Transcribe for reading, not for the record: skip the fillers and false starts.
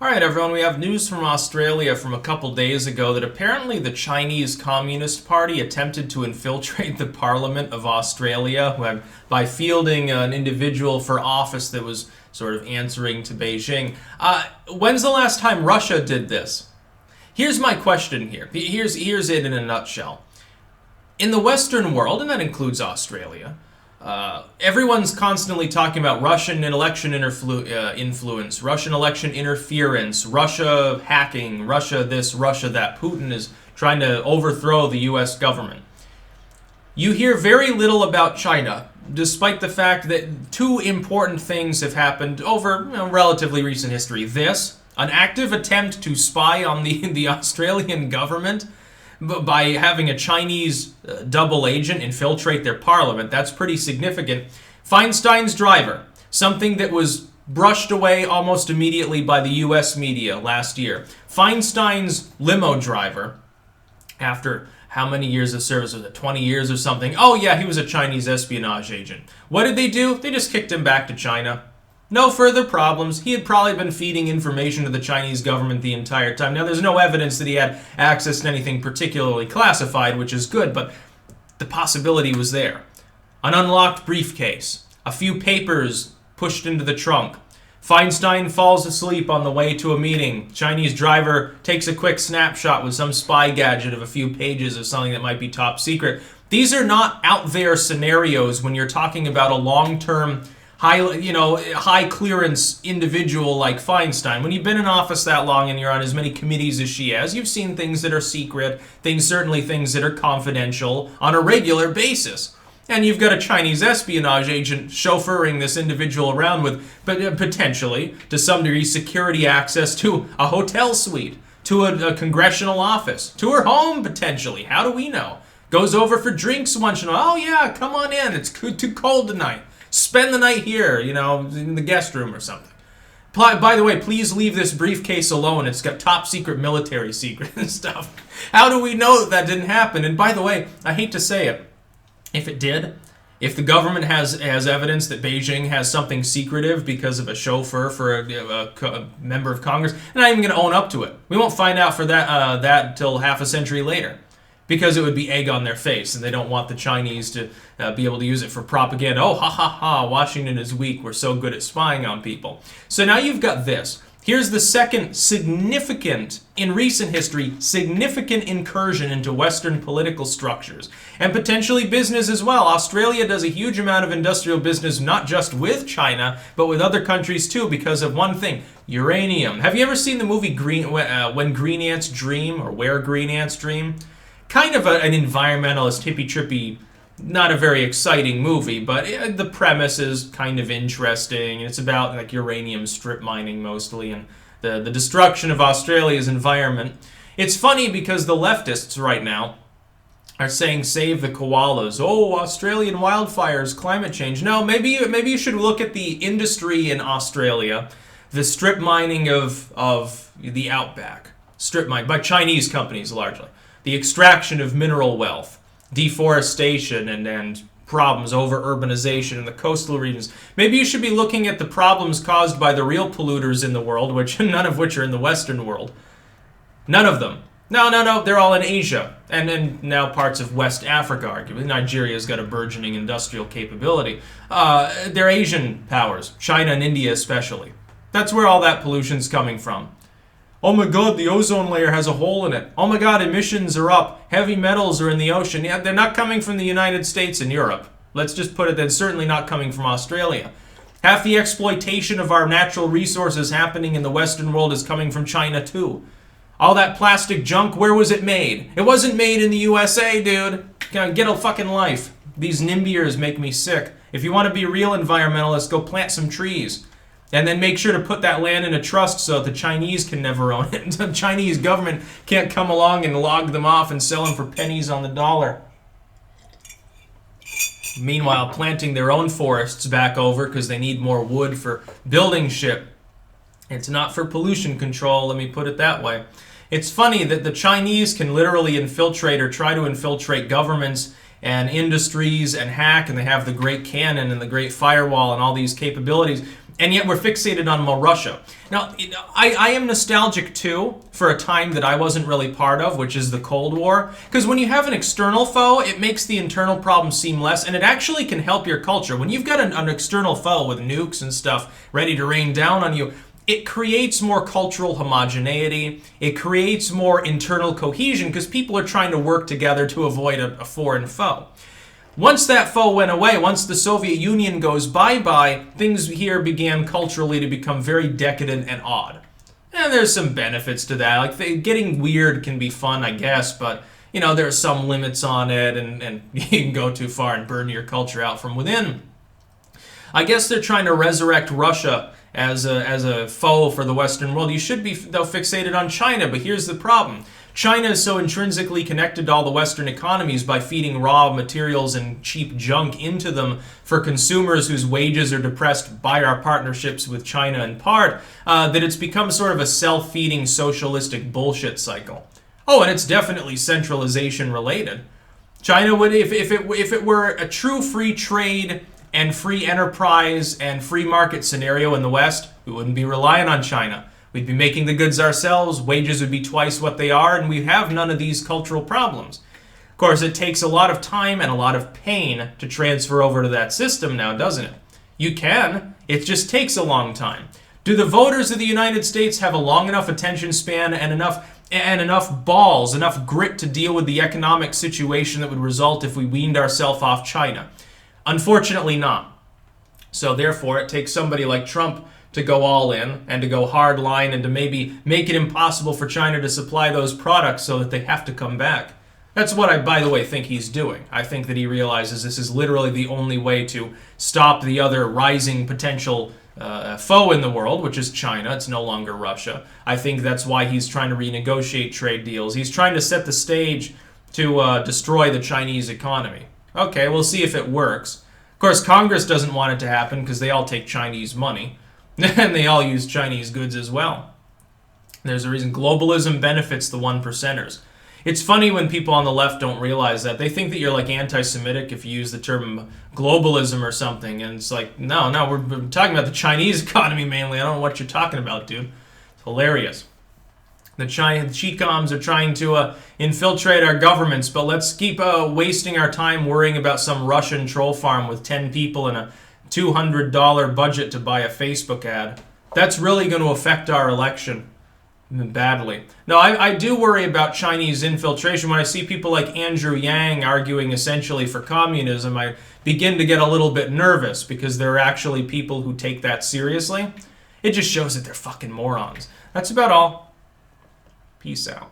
All right, everyone, we have news from Australia from a couple days ago that apparently the Chinese Communist Party attempted to infiltrate the Parliament of Australia by fielding an individual for office that was sort of answering to Beijing. When's the last time Russia did this? Here's my question here. Here's it in a nutshell. In the Western world, and that includes Australia, everyone's constantly talking about Russian election influence, Russian election interference, Russia hacking, Russia this, Russia that. Putin is trying to overthrow the U.S. government. You hear very little about China, despite the fact that two important things have happened over relatively recent history. This, an active attempt to spy on the Australian government by having a Chinese double agent infiltrate their parliament. That's pretty significant. Feinstein's driver, something that was brushed away almost immediately by the U.S. media last year. Feinstein's limo driver, after how many years of service was it, 20 years or something? Oh yeah, he was a Chinese espionage agent. What did they do? They just kicked him back to China. No further problems. He had probably been feeding information to the Chinese government the entire time. Now, there's no evidence that he had access to anything particularly classified, which is good, but the possibility was there. An unlocked briefcase. A few papers pushed into the trunk. Feinstein falls asleep on the way to a meeting. Chinese driver takes a quick snapshot with some spy gadget of a few pages of something that might be top secret. These are not out there scenarios when you're talking about a long-term high clearance individual like Feinstein. When you've been in office that long and you're on as many committees as she has, you've seen things that are secret, certainly things that are confidential on a regular basis. And you've got a Chinese espionage agent chauffeuring this individual around with, potentially, to some degree, security access to a hotel suite, to a congressional office, to her home, potentially. How do we know? Goes over for drinks once in a while. Oh yeah, come on in. It's too cold tonight. Spend the night here, in the guest room or something. By the way, please leave this briefcase alone. It's got top secret military secret and stuff. How do we know that didn't happen? And by the way, I hate to say it, if it did, if the government has evidence that Beijing has something secretive because of a chauffeur for a member of Congress, they're not even going to own up to it. We won't find out for that until half a century later, because it would be egg on their face, and they don't want the Chinese to be able to use it for propaganda. Oh, ha, ha, ha, Washington is weak. We're so good at spying on people. So now you've got this. Here's the second significant, in recent history, significant incursion into Western political structures, and potentially business as well. Australia does a huge amount of industrial business, not just with China, but with other countries too, because of one thing, uranium. Have you ever seen the movie When Green Ants Dream, or Where Green Ants Dream? Kind of an environmentalist, hippy-trippy, not a very exciting movie, but the premise is kind of interesting. It's about like uranium strip mining mostly, and the destruction of Australia's environment. It's funny because the leftists right now are saying save the koalas. Oh, Australian wildfires, climate change. No, maybe you should look at the industry in Australia, the strip mining of the outback, strip mine by Chinese companies largely. The extraction of mineral wealth, deforestation, and problems over urbanization in the coastal regions. Maybe you should be looking at the problems caused by the real polluters in the world, none of which are in the Western world. None of them. No, they're all in Asia, and now parts of West Africa, arguably. Nigeria's got a burgeoning industrial capability. They're Asian powers, China and India especially. That's where all that pollution's coming from. Oh my god, the ozone layer has a hole in it. Oh my god, emissions are up. Heavy metals are in the ocean. Yeah, they're not coming from the United States and Europe. Let's just put it, they're certainly not coming from Australia. Half the exploitation of our natural resources happening in the Western world is coming from China too. All that plastic junk, where was it made? It wasn't made in the USA, dude. Get a fucking life. These NIMBYers make me sick. If you want to be a real environmentalist, go plant some trees. And then make sure to put that land in a trust so that the Chinese can never own it. The Chinese government can't come along and log them off and sell them for pennies on the dollar. Meanwhile, planting their own forests back over because they need more wood for building shit. It's not for pollution control, let me put it that way. It's funny that the Chinese can literally infiltrate or try to infiltrate governments and industries and hack, and they have the great cannon and the great firewall and all these capabilities. And yet we're fixated on Russia. Now, I am nostalgic too for a time that I wasn't really part of, which is the Cold War. Because when you have an external foe, it makes the internal problem seem less, and it actually can help your culture. When you've got an external foe with nukes and stuff ready to rain down on you, it creates more cultural homogeneity. It creates more internal cohesion because people are trying to work together to avoid a foreign foe. Once that foe went away, once the Soviet Union goes bye-bye, things here began culturally to become very decadent and odd. And there's some benefits to that. Like, getting weird can be fun, I guess, but, you know, there are some limits on it, and you can go too far and burn your culture out from within. I guess they're trying to resurrect Russia as a foe for the Western world. You should be, though, fixated on China, but here's the problem. China is so intrinsically connected to all the Western economies by feeding raw materials and cheap junk into them for consumers whose wages are depressed by our partnerships with China in part, that it's become sort of a self-feeding socialistic bullshit cycle. Oh, and it's definitely centralization related. China would, if it were a true free trade and free enterprise and free market scenario in the West, we wouldn't be relying on China. We'd be making the goods ourselves, wages would be twice what they are, and we'd have none of these cultural problems. Of course, it takes a lot of time and a lot of pain to transfer over to that system now, doesn't it? You can, it just takes a long time. Do the voters of the United States have a long enough attention span and enough balls, enough grit to deal with the economic situation that would result if we weaned ourselves off China? Unfortunately not. So therefore, it takes somebody like Trump to go all in and to go hard line and to maybe make it impossible for China to supply those products so that they have to come back. That's what I, by the way, think he's doing. I think that he realizes this is literally the only way to stop the other rising potential foe in the world, which is China. It's no longer Russia. I think that's why he's trying to renegotiate trade deals. He's trying to set the stage to destroy the Chinese economy. Okay, we'll see if it works. Of course, Congress doesn't want it to happen because they all take Chinese money. And they all use Chinese goods as well. There's a reason globalism benefits the one percenters. It's funny when people on the left don't realize that. They think that you're like anti-Semitic if you use the term globalism or something. And it's like, no, we're talking about the Chinese economy mainly. I don't know what you're talking about, dude. It's hilarious. The Chicoms are trying to infiltrate our governments, but let's keep wasting our time worrying about some Russian troll farm with 10 people and a $200 budget to buy a Facebook ad. That's really going to affect our election badly. Now, I do worry about Chinese infiltration. When I see people like Andrew Yang arguing essentially for communism, I begin to get a little bit nervous because there are actually people who take that seriously. It just shows that they're fucking morons. That's about all. Peace out.